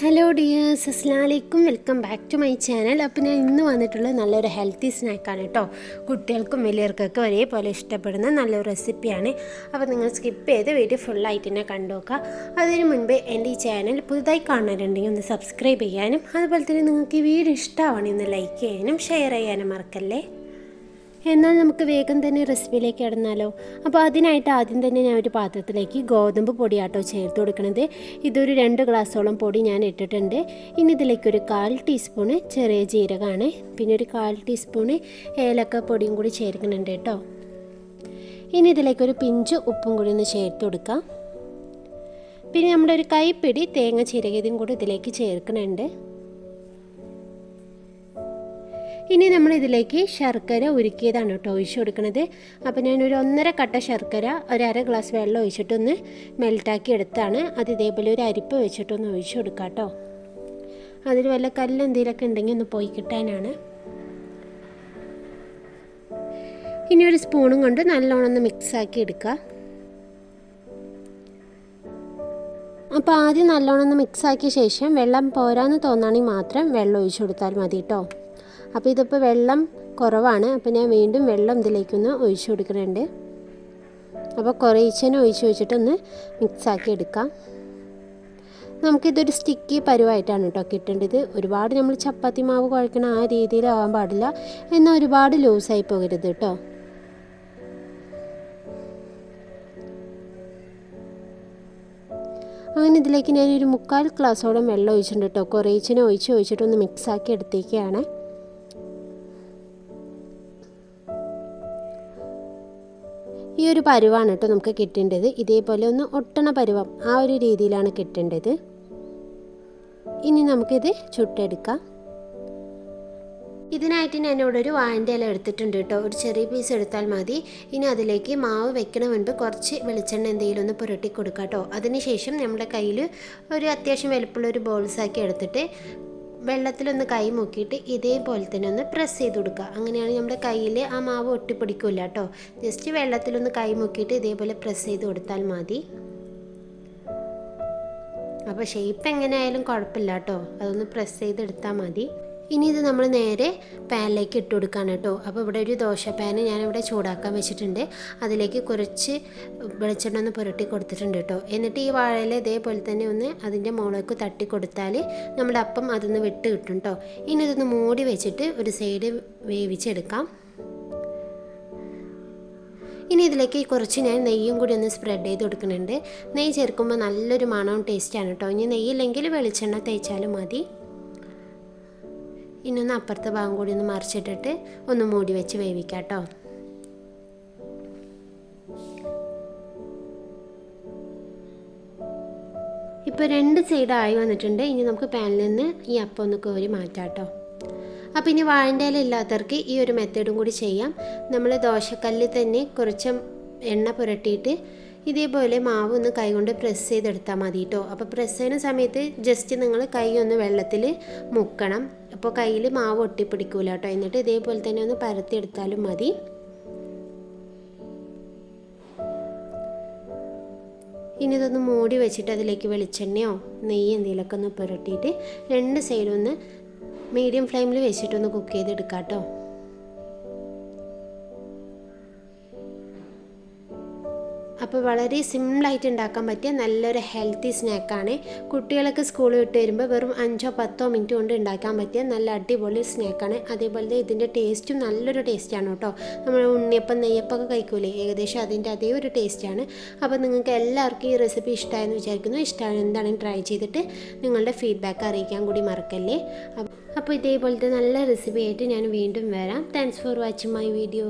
Hello dears, അസ്സലാമു അലൈക്കും. Welcome back to my channel. അപ്പോൾ ഞാൻ ഇന്ന് വന്നിട്ടുള്ളത് നല്ലൊരു ഹെൽത്തി സ്നാക്കാണ് കേട്ടോ. കുട്ടികൾക്കും വലിയവർക്കൊക്കെ ഒരേപോലെ ഇഷ്ടപ്പെടുന്ന നല്ലൊരു റെസിപ്പിയാണ്. അപ്പോൾ നിങ്ങൾ സ്കിപ്പ് ചെയ്ത് വീഡിയോ ഫുള്ളായിട്ട് തന്നെ കണ്ടു നോക്കുക. അതിന് മുൻപ് എൻ്റെ ഈ ചാനൽ പുതുതായി കാണുന്നുണ്ടെങ്കിൽ ഒന്ന് സബ്സ്ക്രൈബ് ചെയ്യാനും അതുപോലെ തന്നെ നിങ്ങൾക്ക് ഈ വീഡിയോ ഇഷ്ടമാണെങ്കിൽ ഒന്ന് ലൈക്ക് ചെയ്യാനും ഷെയർ ചെയ്യാനും മറക്കല്ലേ. എന്നാൽ നമുക്ക് വേഗം തന്നെ റെസിപ്പിയിലേക്ക് കടന്നാലോ. അപ്പോൾ അതിനായിട്ട് ആദ്യം തന്നെ ഞാൻ ഒരു പാത്രത്തിലേക്ക് ഗോതമ്പ് പൊടിയാട്ടോ ചേർത്ത് കൊടുക്കണത്. ഇതൊരു 2 ഗ്ലാസ്സോളം പൊടി ഞാൻ ഇട്ടിട്ടുണ്ട്. ഇനി ഇതിലേക്കൊരു 1/4 ടീസ്പൂണ് ചെറിയ ജീരകമാണ്, പിന്നെ ഒരു 1/4 ടീസ്പൂണ് ഏലക്ക പൊടിയും കൂടി ചേർക്കുന്നുണ്ട് കേട്ടോ. ഇനി ഇതിലേക്കൊരു പിഞ്ച് ഉപ്പും കൂടി ഒന്ന് ചേർത്ത് കൊടുക്കാം. പിന്നെ നമ്മുടെ ഒരു കൈപ്പിടി തേങ്ങ ചിരകിയതും കൂടി ഇതിലേക്ക് ചേർക്കുന്നുണ്ട്. ഇനി നമ്മൾ ഇതിലേക്ക് ശർക്കര ഉരുക്കിയതാണ് കേട്ടോ ഒഴിച്ചു കൊടുക്കുന്നത്. അപ്പോൾ ഞാനൊരു 1.5 കട്ട ശർക്കര ഒരു 1/2 ഗ്ലാസ് വെള്ളം ഒഴിച്ചിട്ടൊന്ന് മെൽറ്റാക്കി എടുത്താണ്. അത് ഇതേപോലെ ഒരു അരിപ്പ് വെച്ചിട്ടൊന്ന് ഒഴിച്ചു കൊടുക്കാം കേട്ടോ. അതിൽ വല്ല കല്ല് എന്തെങ്കിലുമൊക്കെ ഉണ്ടെങ്കിൽ ഒന്ന് പോയി കിട്ടാനാണ്. ഇനി ഒരു സ്പൂണും കൊണ്ട് നല്ലോണം ഒന്ന് മിക്സാക്കി എടുക്കുക. അപ്പോൾ ആദ്യം നല്ലോണം ഒന്ന് മിക്സാക്കിയ ശേഷം വെള്ളം പോരാന്ന് തോന്നുകയാണെങ്കിൽ മാത്രം വെള്ളം ഒഴിച്ചു കൊടുത്താൽ മതി കേട്ടോ. അപ്പോൾ ഇതിപ്പോൾ വെള്ളം കുറവാണ്, അപ്പോൾ ഞാൻ വീണ്ടും വെള്ളം ഇതിലേക്കൊന്ന് ഒഴിച്ചു കൊടുക്കുന്നുണ്ട്. അപ്പോൾ കുറേശ്ശേനെ ഒഴിച്ചിട്ടൊന്ന് മിക്സാക്കി എടുക്കാം. നമുക്കിതൊരു സ്റ്റിക്കി പരുവായിട്ടാണ് കേട്ടോ കിട്ടേണ്ടത്. ഒരുപാട് നമ്മൾ ചപ്പാത്തി മാവ് കുഴക്കണ ആ രീതിയിലാവാൻ പാടില്ല, എന്നാൽ ഒരുപാട് ലൂസായി പോകരുത് കേട്ടോ. അങ്ങനെ ഇതിലേക്ക് ഞാനൊരു 3/4 ഗ്ലാസ്സോളം വെള്ളം ഒഴിച്ചിട്ടുണ്ട് കേട്ടോ. കുറേശ്ശേനെ ഒഴിച്ചിട്ടൊന്ന് മിക്സാക്കി എടുത്തേക്കാണ്. ഈ ഒരു പരുവാണ് കേട്ടോ നമുക്ക് കിട്ടേണ്ടത്. ഇതേപോലെ ഒന്ന് ഒട്ടണ പരുവം ആ ഒരു രീതിയിലാണ് കിട്ടേണ്ടത്. ഇനി നമുക്കിത് ചുട്ടെടുക്കാം. ഇതിനായിട്ട് ഞാനിവിടെ ഒരു വാഴൻ്റെ ഇല എടുത്തിട്ടുണ്ട് കേട്ടോ. ഒരു ചെറിയ പീസ് എടുത്താൽ മതി. ഇനി അതിലേക്ക് മാവ് വെക്കണ മുൻപ് കുറച്ച് വെളിച്ചെണ്ണ എന്തെങ്കിലും ഒന്ന് പുരട്ടി കൊടുക്കാം കേട്ടോ. അതിനുശേഷം നമ്മുടെ കയ്യിൽ ഒരു അത്യാവശ്യം വലുപ്പമുള്ള ഒരു ബോൾസാക്കി എടുത്തിട്ട് വെള്ളത്തിലൊന്ന് കൈ മുക്കിയിട്ട് ഇതേപോലെ തന്നെ ഒന്ന് പ്രസ് ചെയ്ത് കൊടുക്കുക. അങ്ങനെയാണ് നമ്മുടെ കയ്യിൽ ആ മാവ് ഒട്ടിപ്പിടിക്കില്ല കേട്ടോ. ജസ്റ്റ് വെള്ളത്തിലൊന്ന് കൈ മുക്കിയിട്ട് ഇതേപോലെ പ്രസ് ചെയ്ത് കൊടുത്താൽ മതി. അപ്പോൾ ഷേപ്പ് എങ്ങനെയായാലും കുഴപ്പമില്ല കേട്ടോ, അതൊന്ന് പ്രസ് ചെയ്തെടുത്താൽ മതി. ഇനി ഇത് നമ്മൾ നേരെ പാനിലേക്ക് ഇട്ട് കൊടുക്കുകയാണ് കേട്ടോ. അപ്പോൾ ഇവിടെ ഒരു ദോശ പാന് ഞാനിവിടെ ചൂടാക്കാൻ വെച്ചിട്ടുണ്ട്. അതിലേക്ക് കുറച്ച് വെളിച്ചെണ്ണ ഒന്ന് പുരട്ടി കൊടുത്തിട്ടുണ്ട് കേട്ടോ. എന്നിട്ട് ഈ വാഴയില ഇതേപോലെ തന്നെ ഒന്ന് അതിൻ്റെ മുകളിലേക്ക് തട്ടി കൊടുത്താൽ നമ്മുടെ അപ്പം അതൊന്ന് വിട്ട് കിട്ടും കേട്ടോ. ഇനി ഇതൊന്ന് മൂടി വെച്ചിട്ട് ഒരു സൈഡ് വേവിച്ചെടുക്കാം. ഇനി ഇതിലേക്ക് കുറച്ച് ഞാൻ നെയ്യും കൂടി ഒന്ന് സ്പ്രെഡ് ചെയ്ത് കൊടുക്കുന്നുണ്ട്. നെയ്യ് ചേർക്കുമ്പോൾ നല്ലൊരു മണവും ടേസ്റ്റാണ് കേട്ടോ. ഇനി നെയ്യില്ലെങ്കിൽ വെളിച്ചെണ്ണ തേച്ചാലും മതി. ഇന്നൊന്ന് അപ്പുറത്തെ ഭാഗം കൂടി ഒന്ന് മറിച്ചിട്ടിട്ട് ഒന്ന് മൂടി വെച്ച് വേവിക്കാം കേട്ടോ. ഇപ്പോൾ 2 സൈഡ് ആയി വന്നിട്ടുണ്ട്. ഇനി നമുക്ക് പാനിൽ നിന്ന് ഈ അപ്പം ഒന്ന് കോരി മാറ്റാം കേട്ടോ. അപ്പോൾ ഇനി വാഴൻ്റെ ഇല ഇല്ലാത്തവർക്ക് ഈ ഒരു മെത്തേഡും കൂടി ചെയ്യാം. നമ്മൾ ദോശക്കല്ലിൽ തന്നെ കുറച്ച് എണ്ണ പുരട്ടിയിട്ട് ഇതേപോലെ മാവ് ഒന്ന് കൈകൊണ്ട് പ്രസ് ചെയ്തെടുത്താൽ മതി കേട്ടോ. അപ്പോൾ പ്രസ് ചെയ്യുന്ന സമയത്ത് ജസ്റ്റ് നിങ്ങൾ കൈ ഒന്ന് വെള്ളത്തിൽ മുക്കണം. അപ്പോൾ കയ്യിൽ മാവ് ഒട്ടിപ്പിടിക്കൂല കേട്ടോ. എന്നിട്ട് ഇതേപോലെ തന്നെ ഒന്ന് പരത്തിയെടുത്താലും മതി. ഇനി ഇതൊന്ന് മൂടി വെച്ചിട്ട് അതിലേക്ക് വെളിച്ചെണ്ണയോ നെയ്യ് എന്തെങ്കിലുമൊക്കെ ഒന്ന് പുരട്ടിയിട്ട് 2 സൈഡും ഒന്ന് മീഡിയം ഫ്ലെയിമിൽ വെച്ചിട്ടൊന്ന് കുക്ക് ചെയ്തെടുക്കാം കേട്ടോ. അപ്പോൾ വളരെ സിമ്പിളായിട്ട് ഉണ്ടാക്കാൻ പറ്റിയ നല്ലൊരു ഹെൽത്തി സ്നാക്കാണ്. കുട്ടികളൊക്കെ സ്കൂൾ വിട്ട് വരുമ്പോൾ വെറും 5-10 മിനിറ്റ് കൊണ്ട് ഉണ്ടാക്കാൻ പറ്റിയ നല്ല അടിപൊളി സ്നാക്കാണ്. അതേപോലെ ഇതിൻ്റെ ടേസ്റ്റും നല്ലൊരു ടേസ്റ്റാണ് കേട്ടോ. നമ്മൾ ഉണ്ണിയപ്പം നെയ്യപ്പമൊക്കെ കഴിക്കൂലേ, ഏകദേശം അതിൻ്റെ അതേ ഒരു ടേസ്റ്റാണ്. അപ്പോൾ നിങ്ങൾക്ക് എല്ലാവർക്കും ഈ റെസിപ്പി ഇഷ്ടമായെന്ന് വിചാരിക്കുന്നു. ഇഷ്ടമാണ് എന്താണെങ്കിലും ട്രൈ ചെയ്തിട്ട് നിങ്ങളുടെ ഫീഡ്ബാക്ക് അറിയിക്കാൻ കൂടി മറക്കല്ലേ. അപ്പോൾ ഇതേപോലത്തെ നല്ല റെസിപ്പി ആയിട്ട് ഞാൻ വീണ്ടും വരാം. Thanks for watching my video.